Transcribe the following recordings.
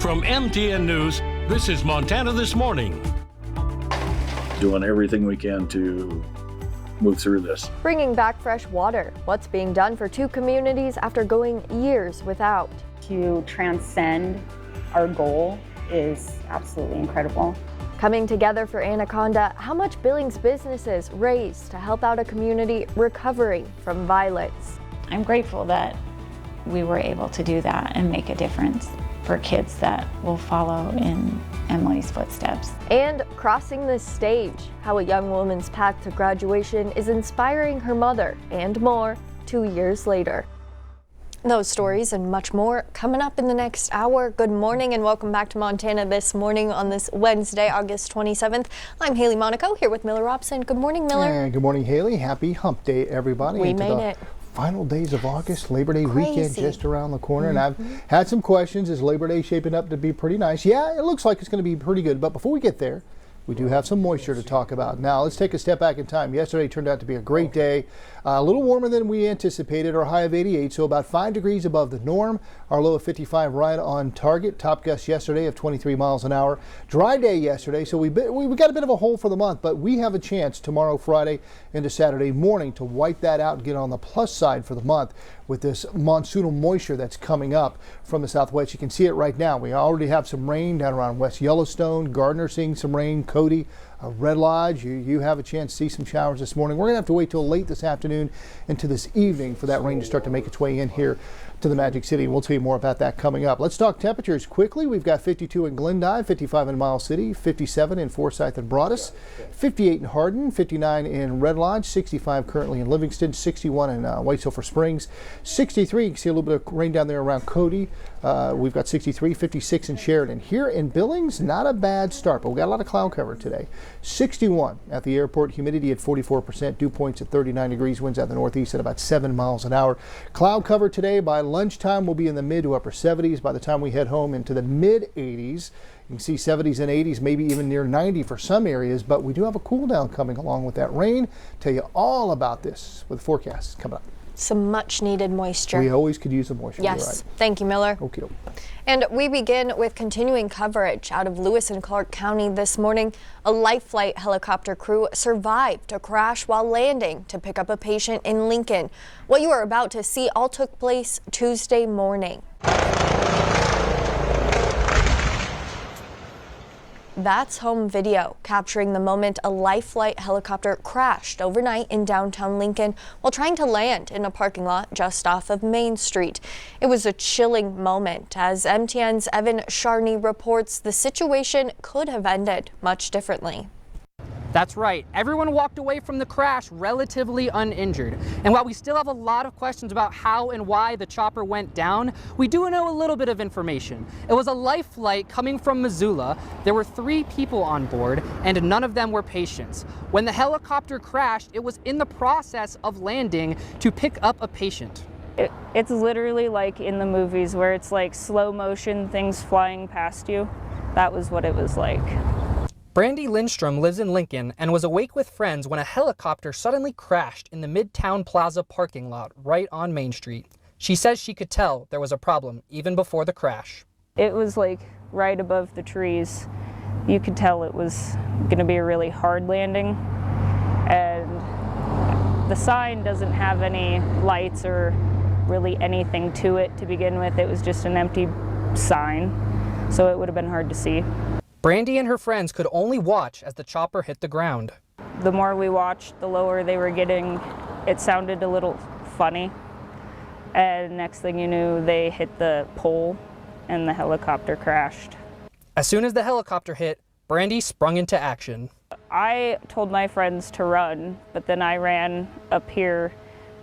From MTN News, this is Montana This Morning. Doing everything we can to move through this. Bringing back fresh water. What's being done for two communities after going years without? To transcend our goal is absolutely incredible. Coming together for Anaconda, how much Billings businesses raised to help out a community recovering from violence. I'm grateful that we were able to do that and make a difference for kids that will follow in Emily's footsteps. And crossing the stage, how a young woman's path to graduation is inspiring her mother, and more 2 years later. Those stories and much more coming up in the next hour. Good morning and welcome back to Montana This Morning on this Wednesday, August 27th. I'm Hailey Monaco here with Miller Robson. Good morning, Miller. And good morning, Haley. Happy hump day, everybody. We made it. Final days of August, Labor Day Crazy. weekend just around the corner. And I've had some questions. Is Labor Day shaping up to be pretty nice? Yeah, it looks like it's going to be pretty good. But before we get there, we do have some moisture to talk about. Now, let's take a step back in time. Yesterday turned out to be a great day. A little warmer than we anticipated. Our high of 88, so about 5 degrees above the norm. Our low of 55 right on target. Top gust yesterday of 23 miles an hour. Dry day yesterday, so we got a bit of a hole for the month, but we have a chance tomorrow, Friday, into Saturday morning to wipe that out and get on the plus side for the month with this monsoonal moisture that's coming up from the southwest. You can see it right now. We already have some rain down around West Yellowstone. Gardner seeing some rain. Cody, Red Lodge, you have a chance to see some showers this morning. We're going to have to wait till late this afternoon into this evening for that rain to start to make its way in here to the Magic City. We'll tell you more about that coming up. Let's talk temperatures quickly. We've got 52 in Glendive, 55 in Miles City, 57 in Forsyth and Broadus, 58 in Hardin, 59 in Red Lodge, 65 currently in Livingston, 61 in White Sulphur Springs, 63. You can see a little bit of rain down there around Cody. We've got 63, 56 in Sheridan. Here in Billings, not a bad start, but we got a lot of cloud cover today. 61 at the airport, humidity at 44%, dew points at 39 degrees, winds out the northeast at about 7 miles an hour. Cloud cover today. By lunchtime, we'll be in the mid to upper 70s. By the time we head home, into the mid 80s. You can see 70s and 80s, maybe even near 90 for some areas, but we do have a cool down coming along with that rain. Tell you all about this with forecasts coming up. Some much needed moisture. We always could use the moisture. Yes. Right. Thank you, Miller. Okay. And we begin with continuing coverage out of Lewis and Clark County this morning. A Life Flight helicopter crew survived a crash while landing to pick up a patient in Lincoln. What you are about to see all took place Tuesday morning. That's home video capturing the moment a Life Flight helicopter crashed overnight in downtown Lincoln while trying to land in a parking lot just off of Main Street. It was a chilling moment as MTN's Evan Charney reports the situation could have ended much differently. That's right. Everyone walked away from the crash relatively uninjured. And while we still have a lot of questions about how and why the chopper went down, we do know a little bit of information. It was a Life Flight coming from Missoula. There were 3 people on board, and none of them were patients. When the helicopter crashed, it was in the process of landing to pick up a patient. It's literally like in the movies where it's like slow motion, things flying past you. That was what it was like. Brandy Lindstrom lives in Lincoln and was awake with friends when a helicopter suddenly crashed in the Midtown Plaza parking lot right on Main Street. She says she could tell there was a problem even before the crash. It was like right above the trees. You could tell it was going to be a really hard landing. And the sign doesn't have any lights or really anything to it to begin with. It was just an empty sign, so it would have been hard to see. Brandy and her friends could only watch as the chopper hit the ground. The more we watched, the lower they were getting. It sounded a little funny. And next thing you knew, they hit the pole and the helicopter crashed. As soon as the helicopter hit, Brandy sprung into action. I told my friends to run, but then I ran up here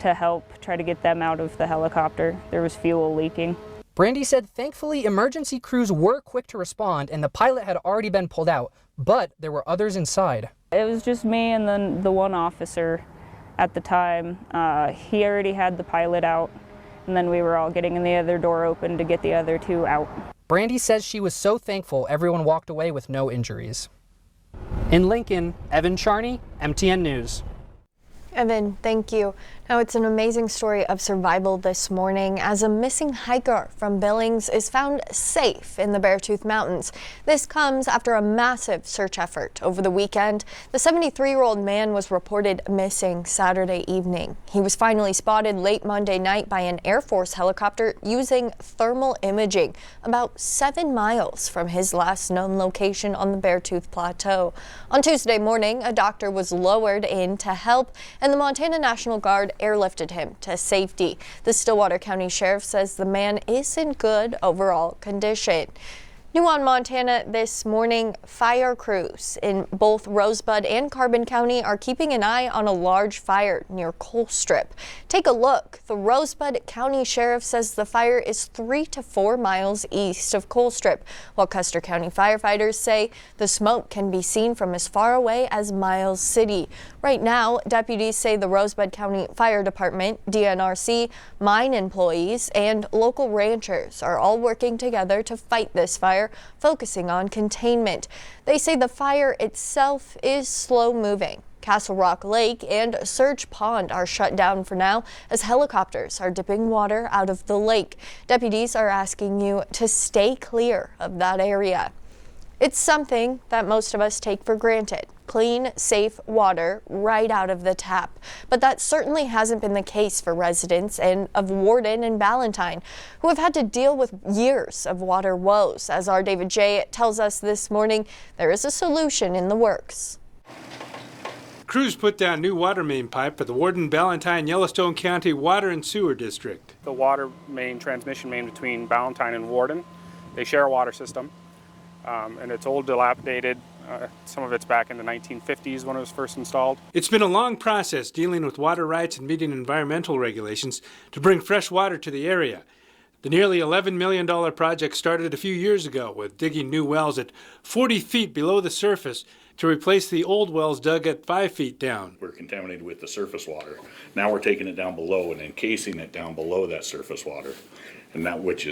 to help try to get them out of the helicopter. There was fuel leaking. Brandy said thankfully emergency crews were quick to respond and the pilot had already been pulled out, but there were others inside. It was just me and then the one officer at the time. He already had the pilot out, and then we were all getting in the other door open to get the other 2 out. Brandy says she was so thankful everyone walked away with no injuries. In Lincoln, Evan Charney, MTN News. Evan, thank you. Now, it's an amazing story of survival this morning as a missing hiker from Billings is found safe in the Beartooth Mountains. This comes after a massive search effort over the weekend. The 73-year-old man was reported missing Saturday evening. He was finally spotted late Monday night by an Air Force helicopter using thermal imaging about 7 miles from his last known location on the Beartooth Plateau. On Tuesday morning, a doctor was lowered in to help, and the Montana National Guard airlifted him to safety. The Stillwater County Sheriff says the man is in good overall condition. New on Montana this morning, fire crews in both Rosebud and Carbon County are keeping an eye on a large fire near Colstrip. Take a look. The Rosebud County Sheriff says the fire is 3 to 4 miles east of Colstrip, while Custer County firefighters say the smoke can be seen from as far away as Miles City. Right now, deputies say the Rosebud County Fire Department, DNRC, mine employees, and local ranchers are all working together to fight this fire, focusing on containment. They say the fire itself is slow moving. Castle Rock Lake and Surge Pond are shut down for now as helicopters are dipping water out of the lake. Deputies are asking you to stay clear of that area. It's something that most of us take for granted. Clean, safe water right out of the tap. But that certainly hasn't been the case for residents of Warden and Ballantyne, who have had to deal with years of water woes. As our David J. tells us this morning, there is a solution in the works. Crews put down new water main pipe for the Warden, Ballantyne, Yellowstone County Water and Sewer District. The water main, transmission main between Ballantyne and Warden, they share a water system. And it's old, dilapidated. Some of it's back in the 1950s when it was first installed. It's been a long process dealing with water rights and meeting environmental regulations to bring fresh water to the area. The nearly $11 million project started a few years ago with digging new wells at 40 feet below the surface to replace the old wells dug at 5 feet down. We're contaminated with the surface water. Now we're taking it down below and encasing it down below that surface water, and that which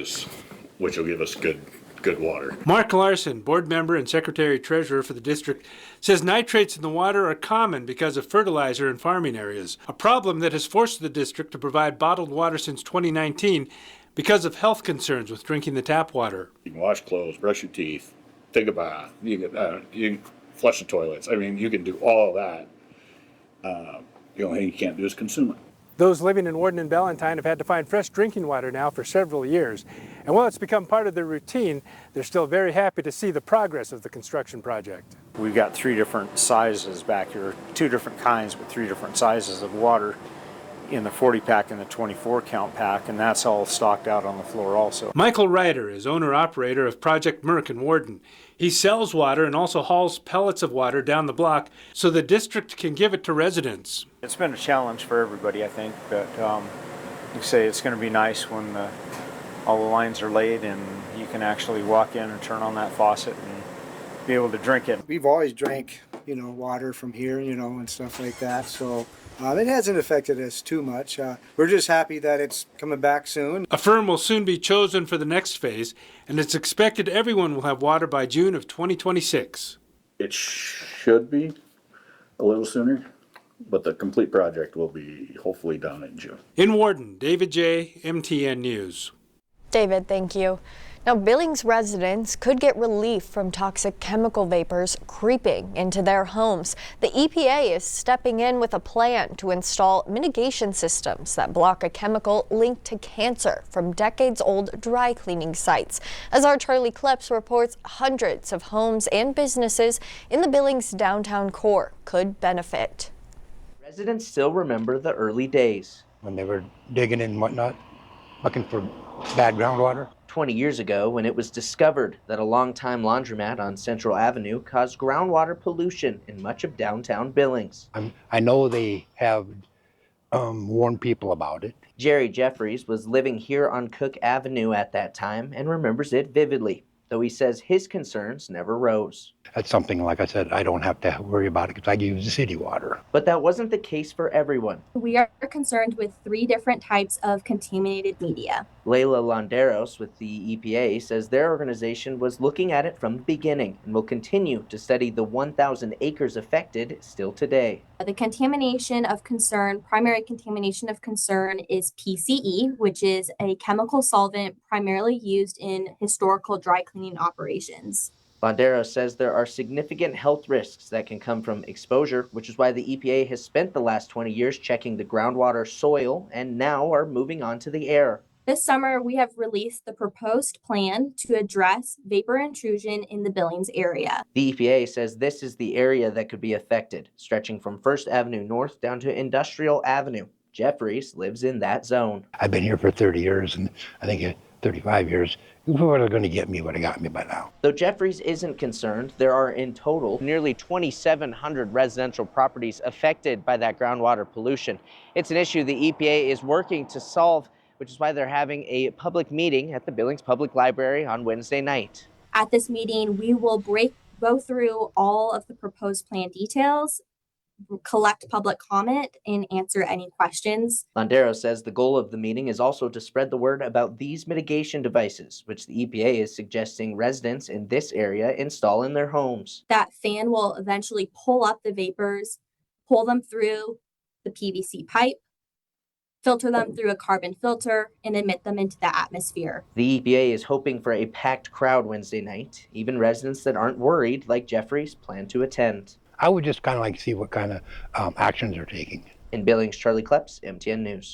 will give us good water. Mark Larson, board member and secretary treasurer for the district, says nitrates in the water are common because of fertilizer in farming areas, a problem that has forced the district to provide bottled water since 2019 because of health concerns with drinking the tap water. You can wash clothes, brush your teeth, take a bath, you can flush the toilets. I mean, you can do all of that. The only thing you can't do is consume it. Those living in Warden and Ballantyne have had to find fresh drinking water now for several years. And while it's become part of their routine, they're still very happy to see the progress of the construction project. We've got 3 different sizes back here, 2 different kinds, but 3 different sizes of water in the 40 pack and the 24 count pack, and that's all stocked out on the floor also. Michael Ryder is owner-operator of Project Merck in Warden. He sells water and also hauls pellets of water down the block so the district can give it to residents. It's been a challenge for everybody, I think, but you say it's going to be nice when all the lines are laid and you can actually walk in and turn on that faucet and be able to drink it. We've always drank, water from here, and stuff like that, so it hasn't affected us too much. We're just happy that it's coming back soon. A firm will soon be chosen for the next phase, and it's expected everyone will have water by June of 2026. It should be a little sooner, but the complete project will be hopefully done in June. In Warden, David J., MTN News. David, thank you. Now, Billings residents could get relief from toxic chemical vapors creeping into their homes. The EPA is stepping in with a plan to install mitigation systems that block a chemical linked to cancer from decades-old dry cleaning sites. As our Charlie Kleps reports, hundreds of homes and businesses in the Billings downtown core could benefit. Residents still remember the early days. When they were digging and whatnot, looking for bad groundwater. 20 years ago, when it was discovered that a longtime laundromat on Central Avenue caused groundwater pollution in much of downtown Billings. I know they have warned people about it. Jerry Jeffries was living here on Cook Avenue at that time and remembers it vividly, though he says his concerns never rose. That's something, like I said, I don't have to worry about it because I use the city water. But that wasn't the case for everyone. We are concerned with 3 different types of contaminated media. Layla Londeros with the EPA says their organization was looking at it from the beginning and will continue to study the 1,000 acres affected still today. The contamination of concern, primary contamination of concern, is PCE, which is a chemical solvent primarily used in historical dry cleaning operations. Landeros says there are significant health risks that can come from exposure, which is why the EPA has spent the last 20 years checking the groundwater, soil, and now are moving on to the air. This summer, we have released the proposed plan to address vapor intrusion in the Billings area. The EPA says this is the area that could be affected, stretching from 1st Avenue North down to Industrial Avenue. Jeffries lives in that zone. I've been here for 30 years, and I think 35 years. If you were going to get me, would have got me by now. Though Jeffries isn't concerned, there are in total nearly 2,700 residential properties affected by that groundwater pollution. It's an issue the EPA is working to solve, which is why they're having a public meeting at the Billings Public Library on Wednesday night. At this meeting, we will go through all of the proposed plan details, collect public comment, and answer any questions. Landeros says the goal of the meeting is also to spread the word about these mitigation devices, which the EPA is suggesting residents in this area install in their homes. That fan will eventually pull up the vapors, pull them through the PVC pipe, filter them through a carbon filter, and emit them into the atmosphere. The EPA is hoping for a packed crowd Wednesday night. Even residents that aren't worried, like Jeffries, plan to attend. I would just kind of like to see what kind of actions they're taking. In Billings, Charlie Kleps, MTN News.